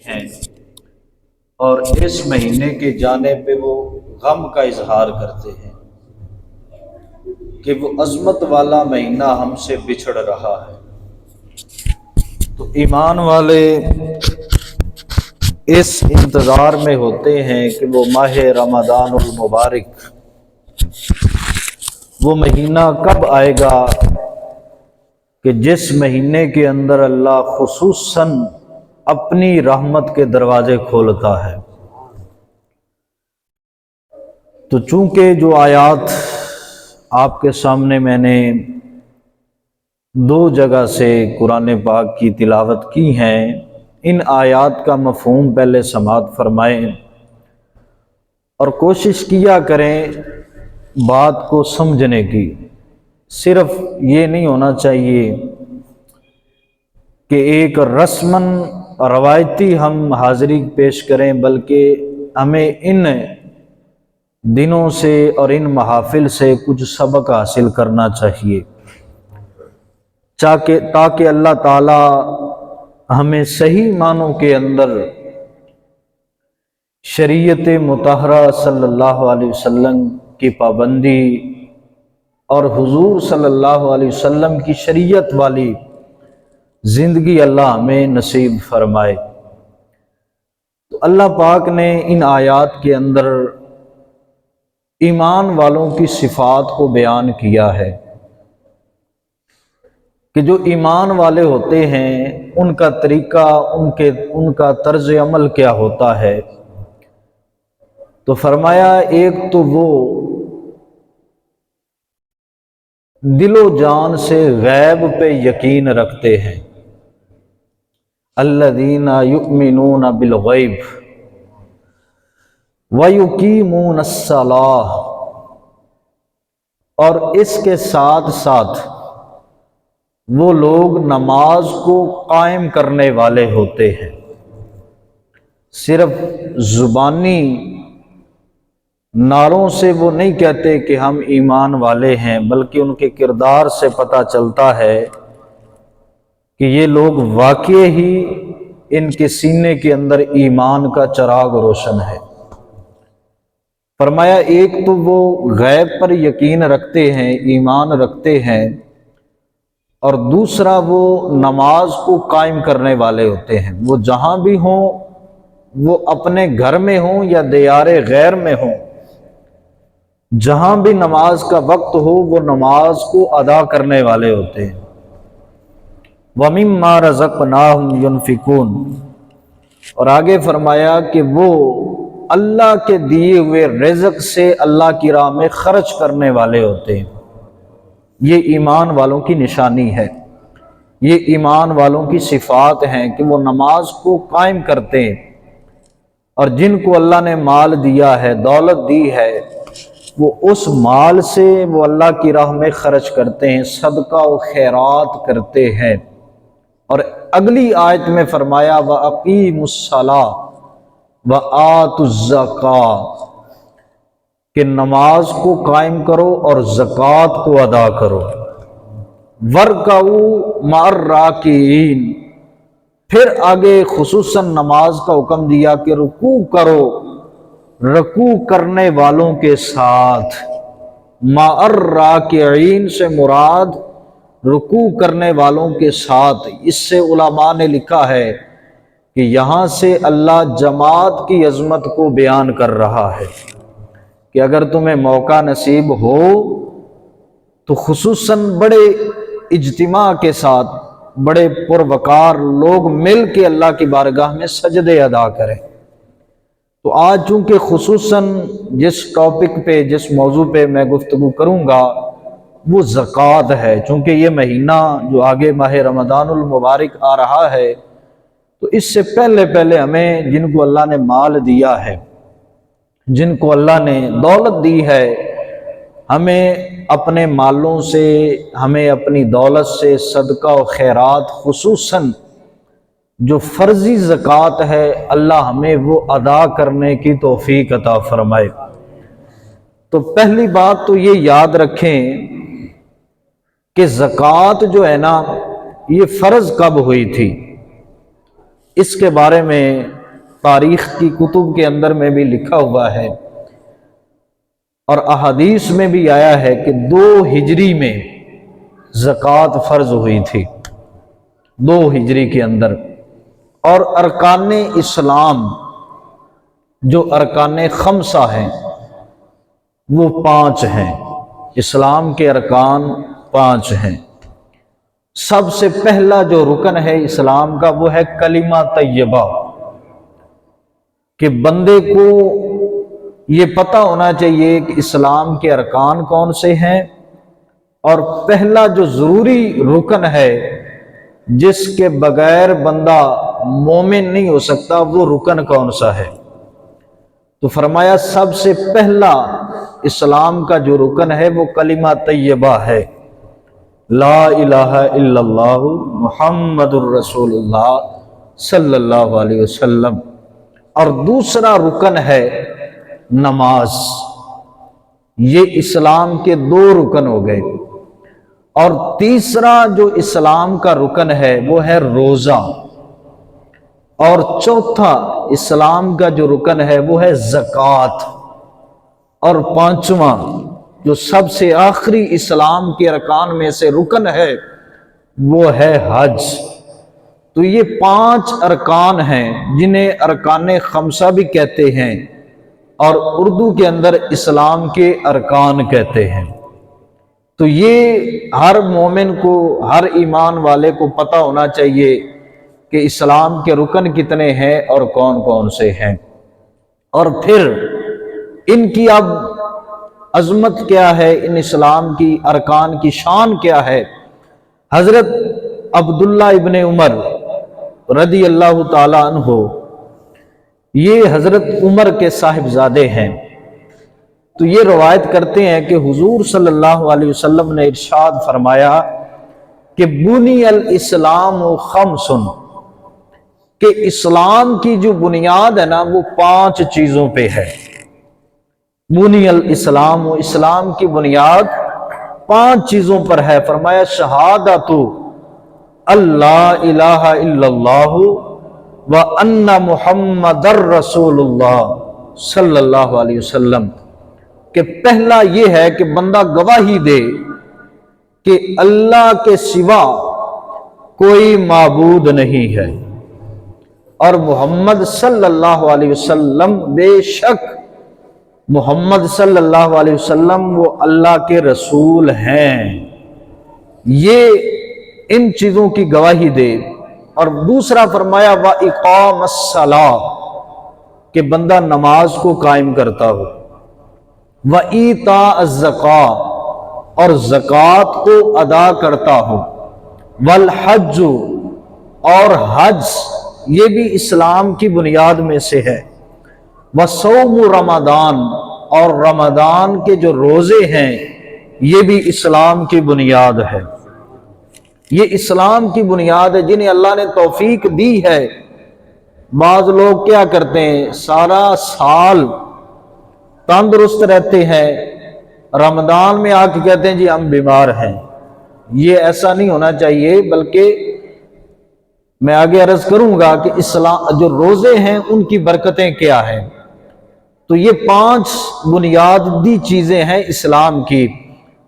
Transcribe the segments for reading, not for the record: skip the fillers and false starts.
ہیں اور اس مہینے کے جانے پہ وہ غم کا اظہار کرتے ہیں کہ وہ عظمت والا مہینہ ہم سے بچھڑ رہا ہے۔ تو ایمان والے اس انتظار میں ہوتے ہیں کہ وہ ماہ رمضان المبارک، وہ مہینہ کب آئے گا کہ جس مہینے کے اندر اللہ خصوصاً اپنی رحمت کے دروازے کھولتا ہے۔ تو چونکہ جو آیات آپ کے سامنے میں نے دو جگہ سے قرآن پاک کی تلاوت کی ہیں، ان آیات کا مفہوم پہلے سماعت فرمائیں اور کوشش کیا کریں بات کو سمجھنے کی۔ صرف یہ نہیں ہونا چاہیے کہ ایک رسماً روایتی ہم حاضری پیش کریں، بلکہ ہمیں ان دنوں سے اور ان محافل سے کچھ سبق حاصل کرنا چاہیے تاکہ اللہ تعالی ہمیں صحیح معنوں کے اندر شریعت مطہرہ صلی اللہ علیہ وسلم کی پابندی اور حضور صلی اللہ علیہ وسلم کی شریعت والی زندگی اللہ ہمیں نصیب فرمائے۔ تو اللہ پاک نے ان آیات کے اندر ایمان والوں کی صفات کو بیان کیا ہے کہ جو ایمان والے ہوتے ہیں ان کا طریقہ، ان کا طرز عمل کیا ہوتا ہے۔ تو فرمایا ایک تو وہ دل و جان سے غیب پہ یقین رکھتے ہیں، الذین یؤمنون بالغیب ویقیمون الصلاۃ، اور اس کے ساتھ ساتھ وہ لوگ نماز کو قائم کرنے والے ہوتے ہیں۔ صرف زبانی نعروں سے وہ نہیں کہتے کہ ہم ایمان والے ہیں، بلکہ ان کے کردار سے پتہ چلتا ہے کہ یہ لوگ واقعی ہی ان کے سینے کے اندر ایمان کا چراغ روشن ہے۔ فرمایا ایک تو وہ غیب پر یقین رکھتے ہیں، ایمان رکھتے ہیں، اور دوسرا وہ نماز کو قائم کرنے والے ہوتے ہیں۔ وہ جہاں بھی ہوں، وہ اپنے گھر میں ہوں یا دیار غیر میں ہوں، جہاں بھی نماز کا وقت ہو وہ نماز کو ادا کرنے والے ہوتے ہیں۔ وَمِمَّا رَزَقْنَاهُمْ يُنْفِقُونَ، اور آگے فرمایا کہ وہ اللہ کے دیے ہوئے رزق سے اللہ کی راہ میں خرچ کرنے والے ہوتے ہیں۔ یہ ایمان والوں کی نشانی ہے، یہ ایمان والوں کی صفات ہیں کہ وہ نماز کو قائم کرتے ہیں، اور جن کو اللہ نے مال دیا ہے، دولت دی ہے، وہ اس مال سے وہ اللہ کی راہ میں خرچ کرتے ہیں، صدقہ و خیرات کرتے ہیں۔ اور اگلی آیت میں فرمایا وَأَقِیمُوا الصَّلَاةَ وَآتُوا الزَّکَاةَ، کہ نماز کو قائم کرو اور زکوٰۃ کو ادا کرو۔ وَارْکَعُوا مَعَ الرَّاکِعِینَ، پھر آگے خصوصاً نماز کا حکم دیا کہ رکوع کرو، رکوع کرنے والوں کے ساتھ۔ مَعَ الرَّاکِعِینَ سے مراد رکوع کرنے والوں کے ساتھ۔ اس سے علماء نے لکھا ہے کہ یہاں سے اللہ جماعت کی عظمت کو بیان کر رہا ہے کہ اگر تمہیں موقع نصیب ہو تو خصوصاً بڑے اجتماع کے ساتھ بڑے پروقار لوگ مل کے اللہ کی بارگاہ میں سجدے ادا کریں۔ تو آج چونکہ خصوصاً جس ٹاپک پہ، جس موضوع پہ میں گفتگو کروں گا وہ زکوٰۃ ہے۔ چونکہ یہ مہینہ جو آگے ماہ رمضان المبارک آ رہا ہے، تو اس سے پہلے ہمیں جن کو اللہ نے مال دیا ہے، جن کو اللہ نے دولت دی ہے، ہمیں اپنے مالوں سے، ہمیں اپنی دولت سے صدقہ و خیرات، خصوصاً جو فرضی زکوٰۃ ہے، اللہ ہمیں وہ ادا کرنے کی توفیق عطا فرمائے۔ تو پہلی بات تو یہ یاد رکھیں کہ زکوٰۃ جو ہے نا، یہ فرض کب ہوئی تھی؟ اس کے بارے میں تاریخ کی کتب کے اندر میں بھی لکھا ہوا ہے اور احادیث میں بھی آیا ہے کہ 2 ہجری میں زکوٰۃ فرض ہوئی تھی، 2 ہجری کے اندر، اور ارکان اسلام جو ارکان خمسہ ہیں وہ 5 ہیں، اسلام کے ارکان 5 ہیں۔ سب سے پہلا جو رکن ہے اسلام کا وہ ہے کلمہ طیبہ، کہ بندے کو یہ پتہ ہونا چاہیے کہ اسلام کے ارکان کون سے ہیں، اور پہلا جو ضروری رکن ہے جس کے بغیر بندہ مومن نہیں ہو سکتا وہ رکن کون سا ہے؟ تو فرمایا سب سے پہلا اسلام کا جو رکن ہے وہ کلمہ طیبہ ہے، لا الہ الا اللہ محمد الرسول اللہ صلی اللہ علیہ وسلم۔ اور دوسرا رکن ہے نماز۔ یہ اسلام کے 2 رکن ہو گئے۔ اور تیسرا جو اسلام کا رکن ہے وہ ہے روزہ، اور چوتھا اسلام کا جو رکن ہے وہ ہے زکوٰۃ، اور 5واں جو سب سے آخری اسلام کے ارکان میں سے رکن ہے وہ ہے حج۔ تو یہ 5 ارکان ہیں جنہیں ارکان خمسہ بھی کہتے ہیں اور اردو کے اندر اسلام کے ارکان کہتے ہیں۔ تو یہ ہر مومن کو، ہر ایمان والے کو پتہ ہونا چاہیے کہ اسلام کے رکن کتنے ہیں اور کون کون سے ہیں، اور پھر ان کی اب عظمت کیا ہے، ان اسلام کی ارکان کی شان کیا ہے۔ حضرت عبداللہ ابن عمر رضی اللہ تعالی عنہ، یہ حضرت عمر کے صاحبزادے ہیں، تو یہ روایت کرتے ہیں کہ حضور صلی اللہ علیہ وسلم نے ارشاد فرمایا کہ بنی الاسلام خمس، کہ اسلام کی جو بنیاد ہے نا وہ 5 چیزوں پہ ہے۔ بنی الاسلام، اسلام کی بنیاد 5 چیزوں پر ہے۔ فرمایا شہادت اللہ الہ الا اللہ وان محمد الرسول اللہ صلی اللہ علیہ وسلم، کہ پہلا یہ ہے کہ بندہ گواہی دے کہ اللہ کے سوا کوئی معبود نہیں ہے، اور محمد صلی اللہ علیہ وسلم، بے شک محمد صلی اللہ علیہ وسلم وہ اللہ کے رسول ہیں۔ یہ ان چیزوں کی گواہی دے۔ اور دوسرا فرمایا وَإِقَامَ الصَّلَاةِ، کہ بندہ نماز کو قائم کرتا ہو، وَإِيتَاءَ الزَّكَاةِ، اور زکوٰۃ کو ادا کرتا ہو، وَالْحَجُّ، اور حج یہ بھی اسلام کی بنیاد میں سے ہے، وَصَوْمُ رمضان، اور رمضان کے جو روزے ہیں یہ بھی اسلام کی بنیاد ہے۔ یہ اسلام کی بنیاد ہے جنہیں اللہ نے توفیق دی ہے۔ بعض لوگ کیا کرتے ہیں، سارا سال تندرست رہتے ہیں، رمضان میں آ کے کہتے ہیں جی ہم بیمار ہیں۔ یہ ایسا نہیں ہونا چاہیے، بلکہ میں آگے عرض کروں گا کہ اسلام جو روزے ہیں ان کی برکتیں کیا ہیں۔ تو یہ 5 بنیادی چیزیں ہیں اسلام کی۔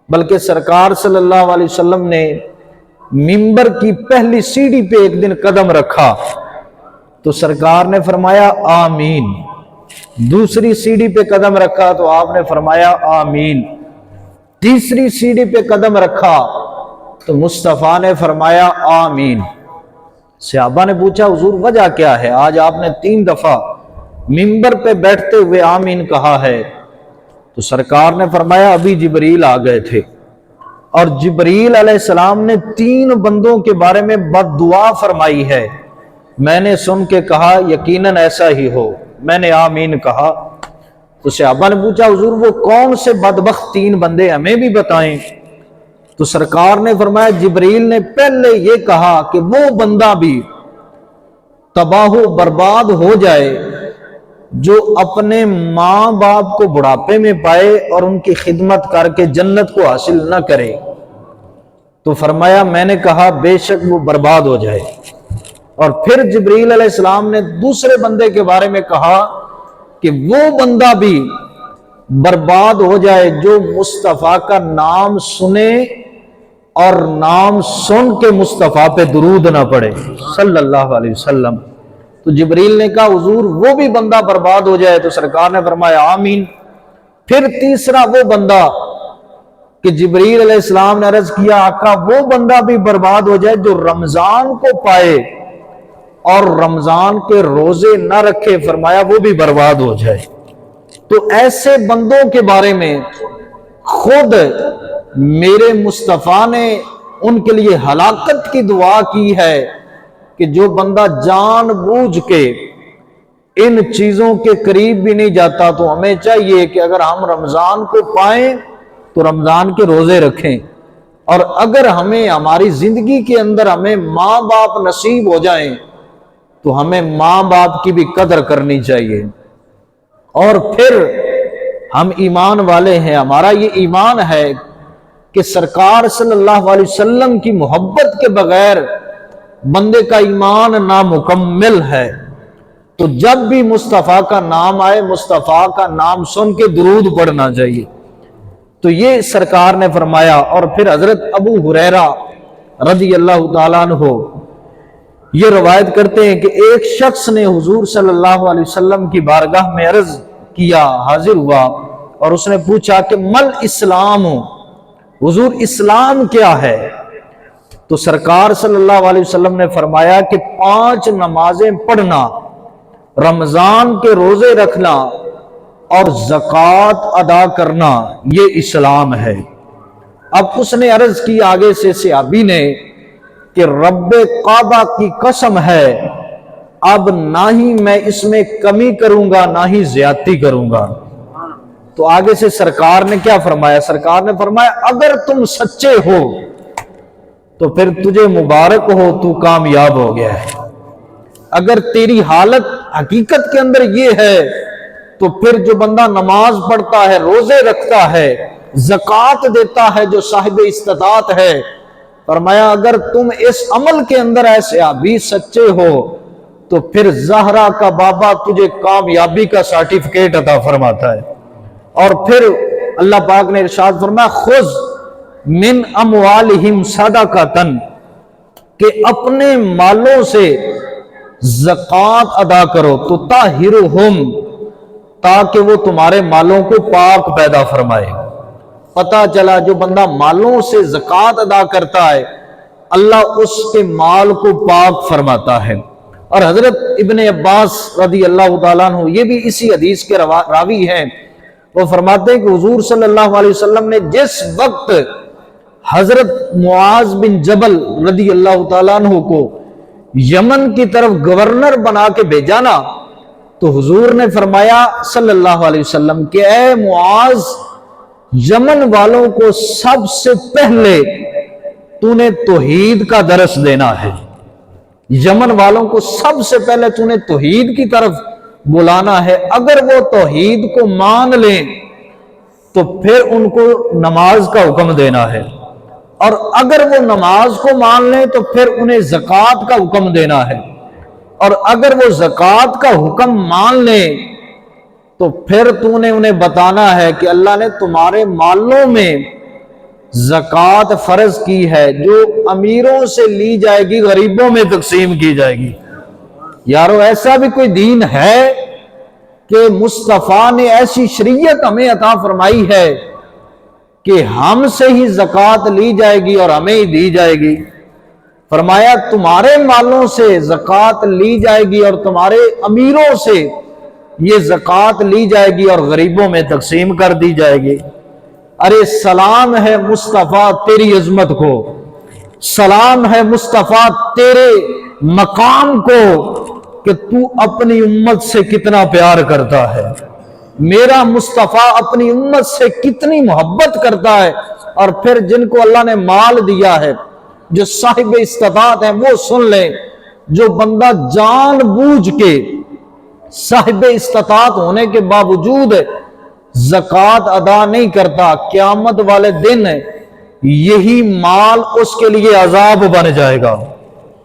بلکہ سرکار صلی اللہ علیہ وسلم نے منبر کی پہلی سیڑھی پہ ایک دن قدم رکھا تو سرکار نے فرمایا آمین، دوسری سیڑھی پہ قدم رکھا تو آپ نے فرمایا آمین، تیسری سیڑھی پہ قدم رکھا تو مصطفیٰ نے فرمایا آمین۔ صحابہ نے پوچھا حضور وجہ کیا ہے، آج آپ نے 3 دفعہ منبر پہ بیٹھتے ہوئے آمین کہا ہے؟ تو سرکار نے فرمایا ابھی جبریل آ گئے تھے، اور جبریل علیہ السلام نے 3 بندوں کے بارے میں بد دعا فرمائی ہے، میں نے سن کے کہا یقیناً ایسا ہی ہو، میں نے آمین کہا۔ تو صحابہ نے پوچھا حضور وہ کون سے بدبخت 3 بندے ہمیں بھی بتائیں؟ تو سرکار نے فرمایا جبریل نے پہلے یہ کہا کہ وہ بندہ بھی تباہ و برباد ہو جائے جو اپنے ماں باپ کو بڑھاپے میں پائے اور ان کی خدمت کر کے جنت کو حاصل نہ کرے۔ تو فرمایا میں نے کہا بے شک وہ برباد ہو جائے۔ اور پھر جبریل علیہ السلام نے دوسرے بندے کے بارے میں کہا کہ وہ بندہ بھی برباد ہو جائے جو مصطفیٰ کا نام سنے اور نام سن کے مصطفیٰ پہ درود نہ پڑے صلی اللہ علیہ وسلم۔ تو جبریل نے کہا حضور وہ بھی بندہ برباد ہو جائے؟ تو سرکار نے فرمایا آمین۔ پھر تیسرا وہ بندہ کہ جبریل علیہ السلام نے عرض کیا آقا وہ بندہ بھی برباد ہو جائے جو رمضان کو پائے اور رمضان کے روزے نہ رکھے، فرمایا وہ بھی برباد ہو جائے۔ تو ایسے بندوں کے بارے میں خود میرے مصطفیٰ نے ان کے لیے ہلاکت کی دعا کی ہے کہ جو بندہ جان بوجھ کے ان چیزوں کے قریب بھی نہیں جاتا، تو ہمیں چاہیے کہ اگر ہم رمضان کو پائیں تو رمضان کے روزے رکھیں، اور اگر ہمیں ہماری زندگی کے اندر ہمیں ماں باپ نصیب ہو جائیں تو ہمیں ماں باپ کی بھی قدر کرنی چاہیے۔ اور پھر ہم ایمان والے ہیں، ہمارا یہ ایمان ہے کہ سرکار صلی اللہ علیہ وسلم کی محبت کے بغیر بندے کا ایمان نامکمل ہے۔ تو جب بھی مصطفیٰ کا نام آئے مصطفیٰ کا نام سن کے درود پڑھنا چاہیے۔ تو یہ سرکار نے فرمایا۔ اور پھر حضرت ابو ہریرہ رضی اللہ تعالیٰ عنہ یہ روایت کرتے ہیں کہ ایک شخص نے حضور صلی اللہ علیہ وسلم کی بارگاہ میں عرض کیا، حاضر ہوا، اور اس نے پوچھا کہ مل اسلام، حضور اسلام کیا ہے؟ تو سرکار صلی اللہ علیہ وسلم نے فرمایا کہ 5 نمازیں پڑھنا، رمضان کے روزے رکھنا اور زکوٰۃ ادا کرنا، یہ اسلام ہے۔ اب اس نے عرض کی آگے سے صحابی نے کہ رب کعبہ کی قسم ہے اب نہ ہی میں اس میں کمی کروں گا نہ ہی زیادتی کروں گا۔ تو آگے سے سرکار نے کیا فرمایا؟ سرکار نے فرمایا اگر تم سچے ہو تو پھر تجھے مبارک ہو، تو کامیاب ہو گیا ہے۔ اگر تیری حالت حقیقت کے اندر یہ ہے تو پھر جو بندہ نماز پڑھتا ہے، روزے رکھتا ہے، زکوٰۃ دیتا ہے، جو صاحب استطاعت ہے، فرمایا اگر تم اس عمل کے اندر ایسے ابھی سچے ہو تو پھر زہرا کا بابا تجھے کامیابی کا سرٹیفکیٹ عطا فرماتا ہے۔ اور پھر اللہ پاک نے ارشاد فرمایا خذ من اموالہم صدقۃ، کہ اپنے مالوں سے زکوٰۃ ادا کرو، تو طاہرہم، تاکہ وہ تمہارے مالوں کو پاک پیدا فرمائے۔ پتہ چلا جو بندہ مالوں سے زکوٰۃ ادا کرتا ہے اللہ اس کے مال کو پاک فرماتا ہے۔ اور حضرت ابن عباس رضی اللہ تعالیٰ عنہ یہ بھی اسی حدیث کے راوی ہیں، وہ فرماتے ہیں کہ حضور صلی اللہ علیہ وسلم نے جس وقت حضرت معاذ بن جبل رضی اللہ تعالیٰ عنہ کو یمن کی طرف گورنر بنا کے بھیجا نا، تو حضور نے فرمایا صلی اللہ علیہ وسلم کہ اے معاذ، یمن والوں کو سب سے پہلے تو نے توحید کا درس دینا ہے، یمن والوں کو سب سے پہلے تو نے توحید کی طرف بلانا ہے۔ اگر وہ توحید کو مان لیں تو پھر ان کو نماز کا حکم دینا ہے، اور اگر وہ نماز کو مان لیں تو پھر انہیں زکوٰۃ کا حکم دینا ہے، اور اگر وہ زکوٰۃ کا حکم مان لیں تو پھر تو نے انہیں بتانا ہے کہ اللہ نے تمہارے مالوں میں زکوٰۃ فرض کی ہے، جو امیروں سے لی جائے گی غریبوں میں تقسیم کی جائے گی۔ یارو ایسا بھی کوئی دین ہے کہ مصطفیٰ نے ایسی شریعت ہمیں عطا فرمائی ہے کہ ہم سے ہی زکوٰۃ لی جائے گی اور ہمیں ہی دی جائے گی؟ فرمایا تمہارے مالوں سے زکوٰۃ لی جائے گی اور تمہارے امیروں سے یہ زکوٰۃ لی جائے گی اور غریبوں میں تقسیم کر دی جائے گی۔ ارے سلام ہے مصطفیٰ تیری عظمت کو، سلام ہے مصطفیٰ تیرے مقام کو کہ تو اپنی امت سے کتنا پیار کرتا ہے، میرا مصطفیٰ اپنی امت سے کتنی محبت کرتا ہے۔ اور پھر جن کو اللہ نے مال دیا ہے، جو صاحب استطاعت ہیں، وہ سن لیں، جو بندہ جان بوجھ کے صاحب استطاعت ہونے کے باوجود زکوٰۃ ادا نہیں کرتا، قیامت والے دن یہی مال اس کے لیے عذاب بن جائے گا۔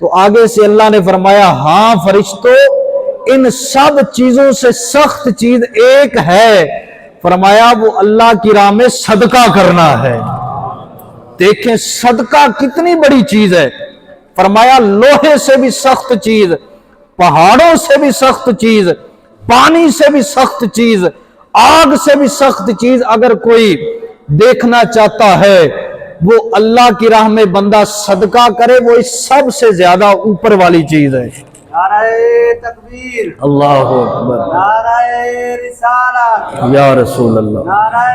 تو آگے سے اللہ نے فرمایا ہاں فرشتوں ان سب چیزوں سے سخت چیز ایک ہے، فرمایا وہ اللہ کی راہ میں صدقہ کرنا ہے۔ دیکھیں صدقہ کتنی بڑی چیز ہے، فرمایا لوہے سے بھی سخت چیز، پہاڑوں سے بھی سخت چیز، پانی سے بھی سخت چیز، آگ سے بھی سخت چیز اگر کوئی دیکھنا چاہتا ہے وہ اللہ کی راہ میں بندہ صدقہ کرے، وہ اس سب سے زیادہ اوپر والی چیز ہے۔ نعرہ تکبیر، اللہ اکبر، نعرہ رسالت، یا رسول اللہ، نعرہ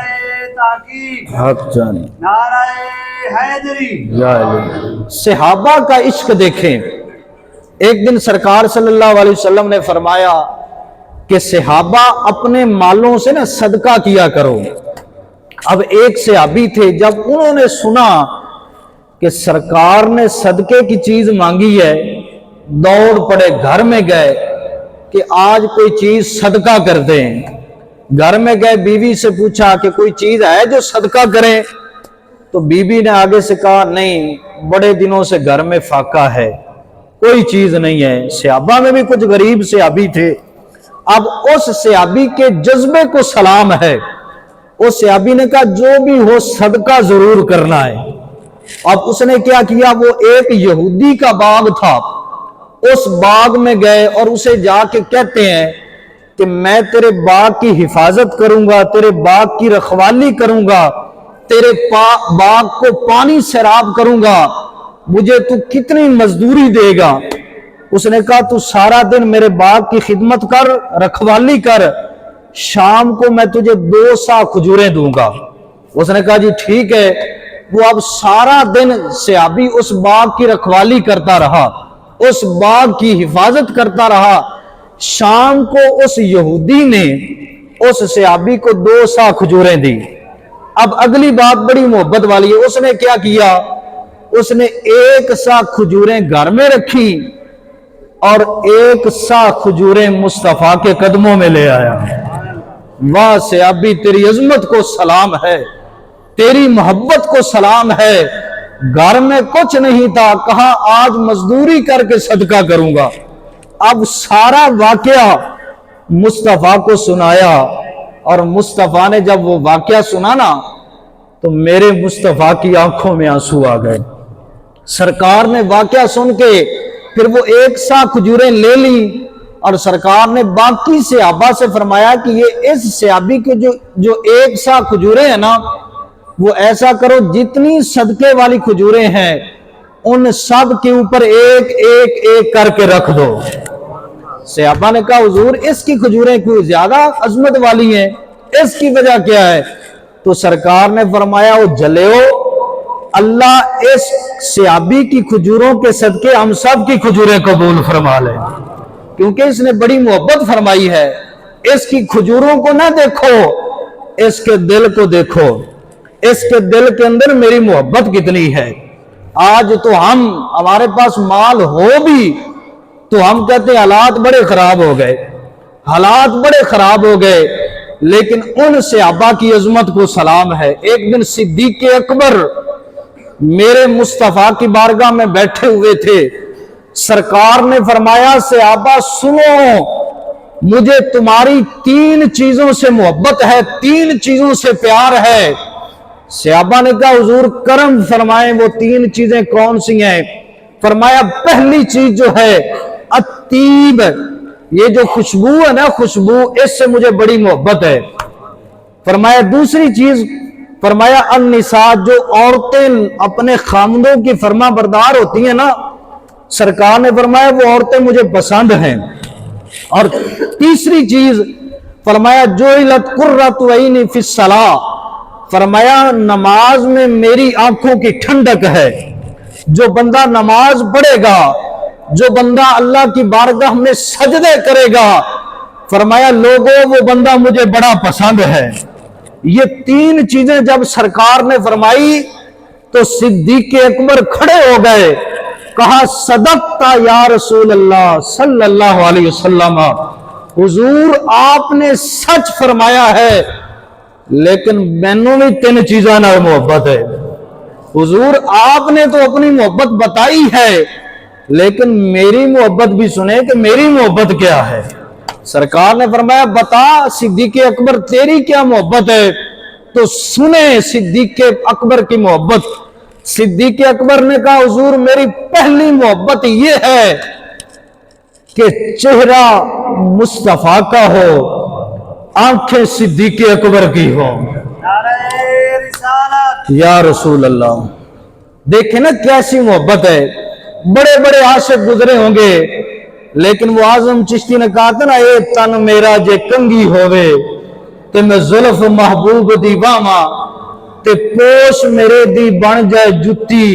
تحقیق، حق جانی، نعرہ حیدری۔ یا علی۔ صحابہ کا عشق دیکھیں، ایک دن سرکار صلی اللہ علیہ وسلم نے فرمایا کہ صحابہ اپنے مالوں سے نا صدقہ کیا کرو۔ اب ایک صحابی تھے، جب انہوں نے سنا کہ سرکار نے صدقے کی چیز مانگی ہے، دوڑ پڑے، گھر میں گئے کہ آج کوئی چیز صدقہ کر دیں۔ گھر میں گئے، بیوی سے پوچھا کہ کوئی چیز ہے جو صدقہ کریں؟ تو بیوی نے آگے سے کہا نہیں، بڑے دنوں سے گھر میں فاقہ ہے، کوئی چیز نہیں ہے۔ صحابہ میں بھی کچھ غریب صحابی تھے۔ اب اس صحابی کے جذبے کو سلام ہے، اس صحابی نے کہا جو بھی ہو صدقہ ضرور کرنا ہے۔ اب اس نے کیا کیا، وہ ایک یہودی کا باغ تھا، اس باغ میں گئے اور اسے جا کے کہتے ہیں کہ میں تیرے باغ کی حفاظت کروں گا، تیرے باغ کی رکھوالی کروں گا، تیرے باغ کو پانی سیراب کروں گا، مجھے تو کتنی مزدوری دے گا؟ اس نے کہا تو سارا دن میرے باغ کی خدمت کر، رکھوالی کر، شام کو میں تجھے 2 سا کھجوریں دوں گا۔ اس نے کہا جی ٹھیک ہے۔ وہ اب سارا دن صحابی اس باغ کی رکھوالی کرتا رہا، اس باغ کی حفاظت کرتا رہا۔ شام کو اس یہودی نے اس صحابی کو 2 سا کھجوریں دی۔ اب اگلی بات بڑی محبت والی ہے، اس نے کیا کیا، اس نے 1 سا کھجوریں گھر میں رکھی اور 1 سا کھجوریں مصطفیٰ کے قدموں میں لے آیا۔ واہ صحابی، تیری عظمت کو سلام ہے، تیری محبت کو سلام ہے۔ گھر میں کچھ نہیں تھا، کہا آج مزدوری کر کے صدقہ کروں گا۔ اب سارا واقعہ مصطفیٰ کو سنایا، اور مصطفیٰ نے جب وہ واقعہ سنا نا تو میرے مصطفیٰ کی آنکھوں میں آنسو آ گئے۔ سرکار نے واقعہ سن کے پھر وہ 1 سا کھجوریں لے لی، اور سرکار نے باقی صحابہ سے فرمایا کہ یہ اس صحابی کے جو 1 سا کھجوریں ہیں نا، وہ ایسا کرو جتنی صدقے والی کھجوریں ہیں ان سب کے اوپر ایک ایک ایک کر کے رکھ دو۔ صحابہ نے کہا حضور اس کی کھجوریں کوئی زیادہ عظمت والی ہیں، اس کی وجہ کیا ہے؟ تو سرکار نے فرمایا وہ جلیو، اللہ اس صحابی کی کھجوروں کے صدقے ہم سب کی کھجوریں قبول فرما لے، کیونکہ اس نے بڑی محبت فرمائی ہے۔ اس کی کھجوروں کو نہ دیکھو، اس کے دل کو دیکھو، اس کے دل کے اندر میری محبت کتنی ہے۔ آج تو ہمارے پاس مال ہو بھی تو ہم کہتے ہیں حالات بڑے خراب ہو گئے، حالات بڑے خراب ہو گئے، لیکن ان صحابہ کی عظمت کو سلام ہے۔ ایک دن صدیق اکبر میرے مصطفیٰ کی بارگاہ میں بیٹھے ہوئے تھے، سرکار نے فرمایا صحابہ سنو، مجھے تمہاری 3 چیزوں سے محبت ہے، 3 چیزوں سے پیار ہے۔ صحابہ نے کہا حضور کرم فرمائیں، وہ 3 چیزیں کون سی ہیں؟ فرمایا پہلی چیز جو ہے الطیب، یہ جو خوشبو ہے نا، خوشبو، اس سے مجھے بڑی محبت ہے۔ فرمایا دوسری چیز، فرمایا النساء، جو عورتیں اپنے خامدوں کی فرما بردار ہوتی ہیں نا، سرکار نے فرمایا وہ عورتیں مجھے پسند ہیں۔ اور تیسری چیز فرمایا جعلت قرۃ عینی فی الصلاۃ، فرمایا نماز میں میری آنکھوں کی ٹھنڈک ہے۔ جو بندہ نماز پڑھے گا، جو بندہ اللہ کی بارگاہ میں سجدے کرے گا، فرمایا لوگوں وہ بندہ مجھے بڑا پسند ہے۔ یہ 3 چیزیں جب سرکار نے فرمائی تو صدیق اکبر کھڑے ہو گئے، کہا صدقت یا رسول اللہ صلی اللہ علیہ وسلم، حضور آپ نے سچ فرمایا ہے، لیکن مینوں بھی 3 چیزاں نال محبت ہے۔ حضور آپ نے تو اپنی محبت بتائی ہے، لیکن میری محبت بھی سنے کہ میری محبت کیا ہے۔ سرکار نے فرمایا بتا صدیق اکبر تیری کیا محبت ہے، تو سنے صدیق اکبر کی محبت۔ صدیق اکبر نے کہا حضور میری پہلی محبت یہ ہے کہ چہرہ مصطفیٰ کا ہو، آنکھیں صدیق اکبر کی ہو۔ نعرہ رسالت، یا رسول اللہ، دیکھیں نا کیسی محبت ہے۔ بڑے بڑے عاشق گزرے ہوں گے، لیکن وہ اعظم چشتی نے کہا تھا نا اے تن میرا جے کنگھی ہووے تے میں زلف محبوب دی واواں، تے پوش میرے دی بن جائے جتی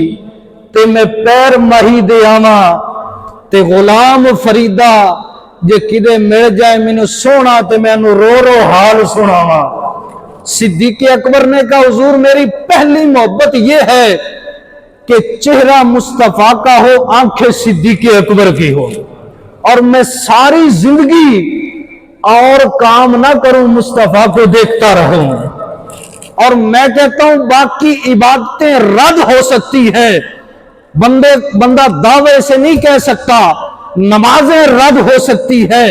تے میں پیر مہی دے آواں، تے غلام فریدہ جے کدے مل جائے مینوں سونا تے میں انہوں رو رو حال سناواں۔ صدیق اکبر نے کہا حضور میری پہلی محبت یہ ہے کہ چہرہ مصطفیٰ کا ہو، آنکھیں صدیق اکبر کی ہو، اور میں ساری زندگی اور کام نہ کروں، مصطفیٰ کو دیکھتا رہوں۔ اور میں کہتا ہوں باقی عبادتیں رد ہو سکتی ہے، بندہ دعوے سے نہیں کہہ سکتا، نمازیں رد ہو سکتی ہے،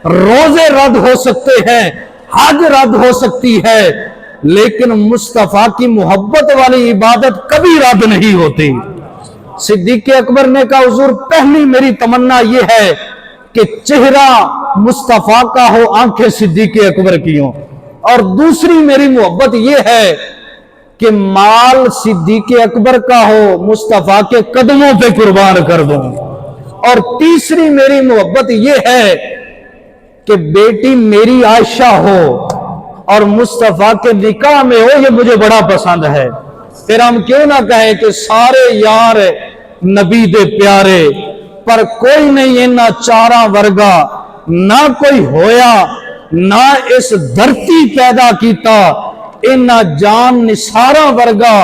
روزے رد ہو سکتے ہیں، حج رد ہو سکتی ہے، لیکن مصطفیٰ کی محبت والی عبادت کبھی رد نہیں ہوتی۔ صدیق اکبر نے کہا حضور پہلی میری تمنا یہ ہے کہ چہرہ مصطفیٰ کا ہو، آنکھیں صدیق اکبر کی ہوں، اور دوسری میری محبت یہ ہے کہ مال صدیق اکبر کا ہو، مصطفیٰ کے قدموں پہ قربان کر دوں، اور تیسری میری محبت یہ ہے کہ بیٹی میری عائشہ ہو اور مصطفیٰ کے نکاح میں ہو، یہ مجھے بڑا پسند ہے۔ پھر ہم کیوں نہ کہیں کہ سارے یار نبی دے پیارے، پر کوئی نہیں اینا چاراں ورگا، نہ کوئی ہویا نہ اس دھرتی پیدا کیتا، اینا جان نثاراں ورگا،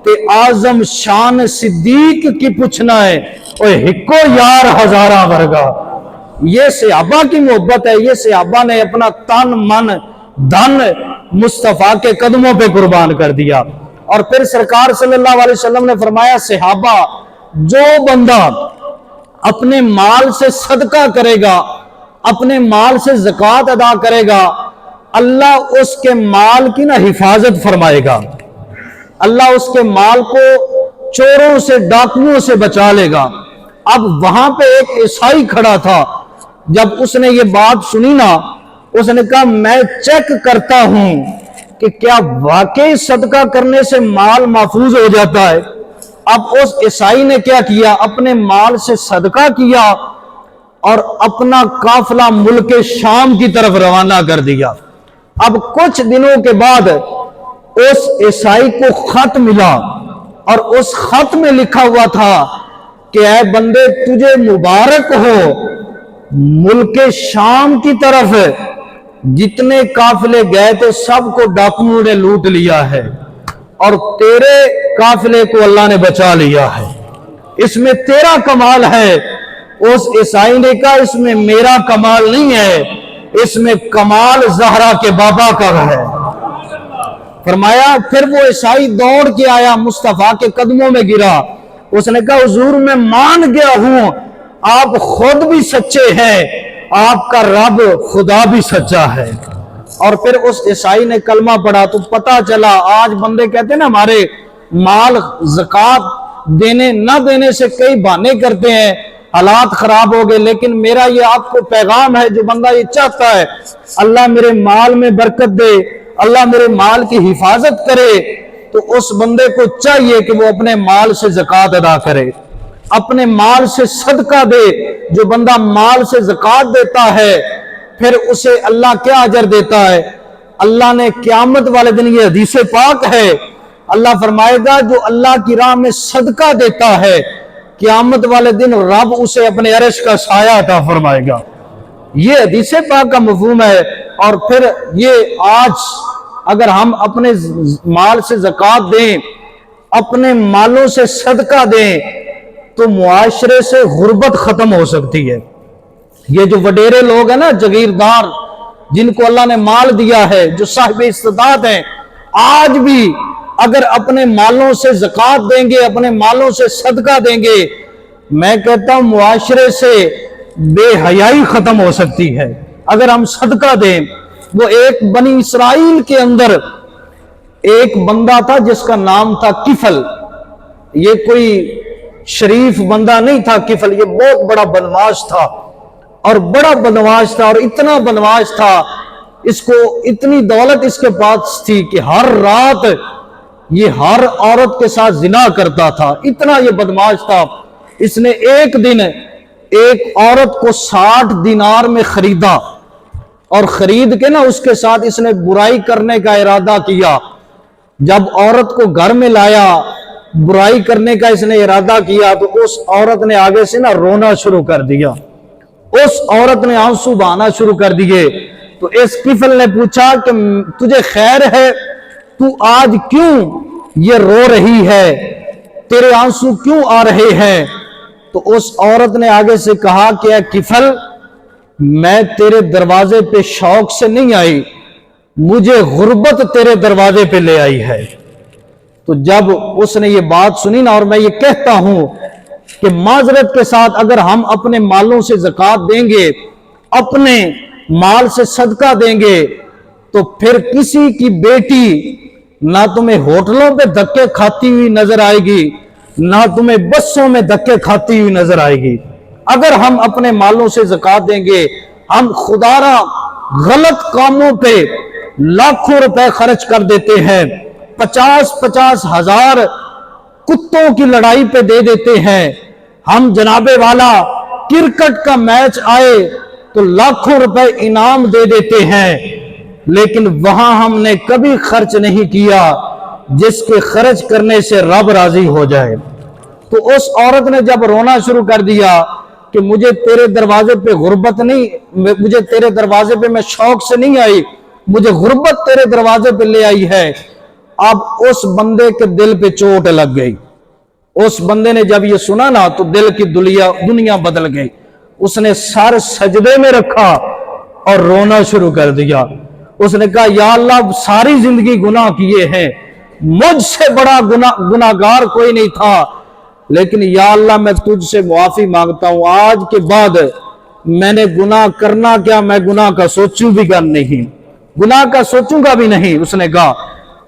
تے اعظم شان صدیق کی پوچھنا ہے، اوہ ہکو یار ہزاراں ورگا۔ یہ صحابہ کی محبت ہے، یہ صحابہ نے اپنا تن من دھن مصطفیٰ کے قدموں پہ قربان کر دیا۔ اور پھر سرکار صلی اللہ علیہ وسلم نے فرمایا صحابہ جو بندہ اپنے مال سے صدقہ کرے گا، اپنے مال سے زکوٰۃ ادا کرے گا، اللہ اس کے مال کی نہ حفاظت فرمائے گا، اللہ اس کے مال کو چوروں سے ڈاکوؤں سے بچا لے گا۔ اب وہاں پہ ایک عیسائی کھڑا تھا، جب اس نے یہ بات سنی نا، اس نے کہا میں چیک کرتا ہوں کہ کیا واقعی صدقہ کرنے سے مال محفوظ ہو جاتا ہے۔ اب اس عیسائی نے کیا کیا، اپنے مال سے صدقہ کیا اور اپنا قافلہ ملک شام کی طرف روانہ کر دیا۔ اب کچھ دنوں کے بعد اس عیسائی کو خط ملا، اور اس خط میں لکھا ہوا تھا کہ اے بندے تجھے مبارک ہو، ملک شام کی طرف جتنے قافلے گئے تھے سب کو ڈاکوؤں نے لوٹ لیا ہے، اور تیرے قافلے کو اللہ نے بچا لیا ہے، اس میں تیرا کمال ہے۔ اس عیسائی نے کہا اس میں میرا کمال نہیں ہے، اس میں کمال زہرا کے بابا کا ہے۔ فرمایا پھر وہ عیسائی دوڑ کے آیا، مصطفیٰ کے قدموں میں گرا، اس نے کہا حضور میں مان گیا ہوں، آپ خود بھی سچے ہیں، آپ کا رب خدا بھی سچا ہے۔ اور پھر اس عیسائی نے کلمہ پڑھا تو پتا چلا، آج بندے کہتے ہیں نا ہمارے مال زکوٰۃ دینے نہ دینے سے کئی بہانے کرتے ہیں، حالات خراب ہو گئے، لیکن میرا یہ آپ کو پیغام ہے، جو بندہ یہ چاہتا ہے اللہ میرے مال میں برکت دے، اللہ میرے مال کی حفاظت کرے، تو اس بندے کو چاہیے کہ وہ اپنے مال سے زکوٰۃ ادا کرے، اپنے مال سے صدقہ دے۔ جو بندہ مال سے زکوٰۃ دیتا ہے پھر اسے اللہ کیا اجر دیتا ہے؟ اللہ نے قیامت والے دن، یہ حدیث پاک ہے، اللہ فرمائے گا جو اللہ کی راہ میں صدقہ دیتا ہے قیامت والے دن رب اسے اپنے عرش کا سایہ عطا فرمائے گا۔ یہ حدیث پاک کا مفہوم ہے۔ اور پھر یہ آج اگر ہم اپنے مال سے زکوٰۃ دیں، اپنے مالوں سے صدقہ دیں، تو معاشرے سے غربت ختم ہو سکتی ہے۔ یہ جو وڈیرے لوگ ہیں نا، جگیردار، جن کو اللہ نے مال دیا ہے، جو صاحب استطاعت ہیں، آج بھی اگر اپنے مالوں سے زکوٰۃ دیں گے، اپنے مالوں سے صدقہ دیں گے، میں کہتا ہوں معاشرے سے بے حیائی ختم ہو سکتی ہے اگر ہم صدقہ دیں۔ وہ ایک بنی اسرائیل کے اندر ایک بندہ تھا جس کا نام تھا کفل۔ یہ کوئی شریف بندہ نہیں تھا کفل، یہ بہت بڑا بدمعاش تھا، اور بڑا بدمعاش تھا، اور اتنا بدمعاش تھا، اس کو اتنی دولت اس کے پاس تھی کہ ہر رات یہ ہر عورت کے ساتھ زنا کرتا تھا، اتنا یہ بدمعاش تھا۔ اس نے ایک دن ایک عورت کو 60 دینار میں خریدا، اور خرید کے نا اس کے ساتھ اس نے برائی کرنے کا ارادہ کیا۔ جب عورت کو گھر میں لایا، برائی کرنے کا اس نے ارادہ کیا، تو اس عورت نے آگے سے نا رونا شروع کر دیا، اس عورت نے آنسو بہانا شروع کر دیے۔ تو اس کفل نے پوچھا کہ تجھے خیر ہے؟ تو آج کیوں یہ رو رہی ہے؟ تیرے آنسو کیوں آ رہے ہیں؟ تو اس عورت نے آگے سے کہا کہ اے کفل، میں تیرے دروازے پہ شوق سے نہیں آئی، مجھے غربت تیرے دروازے پہ لے آئی ہے۔ تو جب اس نے یہ بات سنی نا، اور میں یہ کہتا ہوں کہ معذرت کے ساتھ اگر ہم اپنے مالوں سے زکوٰۃ دیں گے، اپنے مال سے صدقہ دیں گے، تو پھر کسی کی بیٹی نہ تمہیں ہوٹلوں پہ دھکے کھاتی ہوئی نظر آئے گی، نہ تمہیں بسوں میں دھکے کھاتی ہوئی نظر آئے گی۔ اگر ہم اپنے مالوں سے زکوٰۃ دیں گے، ہم خدا را غلط کاموں پہ لاکھوں روپے خرچ کر دیتے ہیں، 50-50 ہزار کتوں کی لڑائی پہ دے دیتے ہیں، ہم جناب والا کرکٹ کا میچ آئے تو لاکھوں روپے انعام دے دیتے ہیں، لیکن وہاں ہم نے کبھی خرچ نہیں کیا جس کے خرچ کرنے سے رب راضی ہو جائے۔ تو اس عورت نے جب رونا شروع کر دیا کہ مجھے تیرے دروازے پہ غربت نہیں، مجھے تیرے دروازے پہ میں شوق سے نہیں آئی، مجھے غربت تیرے دروازے پہ لے آئی ہے، اب اس بندے کے دل پہ چوٹ لگ گئی۔ اس بندے نے جب یہ سنا نا تو دل کی دنیا بدل گئی، اس نے سر سجدے میں رکھا اور رونا شروع کر دیا۔ اس نے کہا یا اللہ، ساری زندگی گناہ کیے ہیں، مجھ سے بڑا گناہگار کوئی نہیں تھا، لیکن یا اللہ میں تجھ سے معافی مانگتا ہوں، آج کے بعد میں نے گناہ کرنا کیا، میں گناہ کا سوچوں بھی گا نہیں، گناہ کا سوچوں گا بھی نہیں۔ اس نے کہا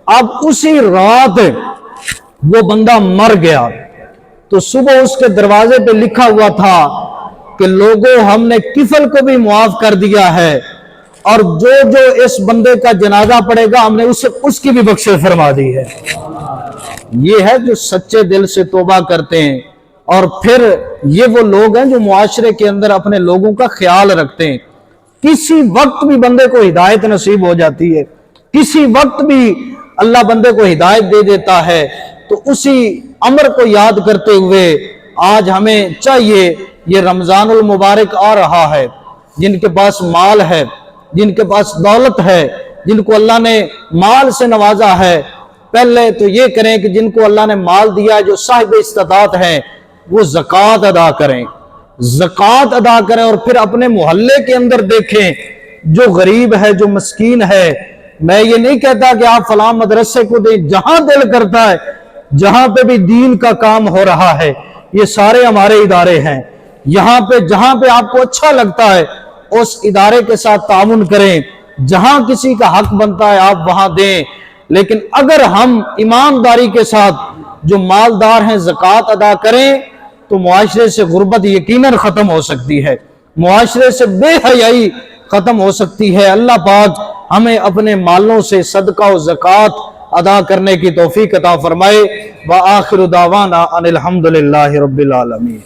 اب اسی رات وہ بندہ مر گیا۔ تو صبح اس کے دروازے پہ لکھا ہوا تھا کہ لوگوں، ہم نے کفل کو بھی معاف کر دیا ہے، اور جو جو اس بندے کا جنازہ پڑے گا ہم نے اس کی بھی بخشش فرما دی ہے۔ یہ ہے جو سچے دل سے توبہ کرتے ہیں، اور پھر یہ وہ لوگ ہیں جو معاشرے کے اندر اپنے لوگوں کا خیال رکھتے ہیں۔ کسی وقت بھی بندے کو ہدایت نصیب ہو جاتی ہے، کسی وقت بھی اللہ بندے کو ہدایت دے دیتا ہے، تو اسی امر کو یاد کرتے ہوئے آج ہمیں چاہیے، یہ رمضان المبارک آ رہا ہے، جن کے پاس مال ہے، جن کے پاس دولت ہے، جن کو اللہ نے مال سے نوازا ہے، پہلے تو یہ کریں کہ جن کو اللہ نے مال دیا ہے، جو صاحب استطاعت ہیں، وہ زکوٰۃ ادا کریں، زکوٰۃ ادا کریں، اور پھر اپنے محلے کے اندر دیکھیں جو غریب ہے، جو مسکین ہے۔ میں یہ نہیں کہتا کہ آپ فلاں مدرسے کو دیں، جہاں دل کرتا ہے، جہاں پہ بھی دین کا کام ہو رہا ہے، یہ سارے ہمارے ادارے ہیں، یہاں پہ جہاں پہ آپ کو اچھا لگتا ہے اس ادارے کے ساتھ تعاون کریں، جہاں کسی کا حق بنتا ہے آپ وہاں دیں۔ لیکن اگر ہم ایمانداری کے ساتھ جو مالدار ہیں زکوٰۃ ادا کریں تو معاشرے سے غربت یقیناً ختم ہو سکتی ہے، معاشرے سے بے حیائی ختم ہو سکتی ہے۔ اللہ پاک ہمیں اپنے مالوں سے صدقہ و زکوٰۃ ادا کرنے کی توفیق عطا فرمائے۔ وآخر دعوانا ان الحمدللہ رب العالمین۔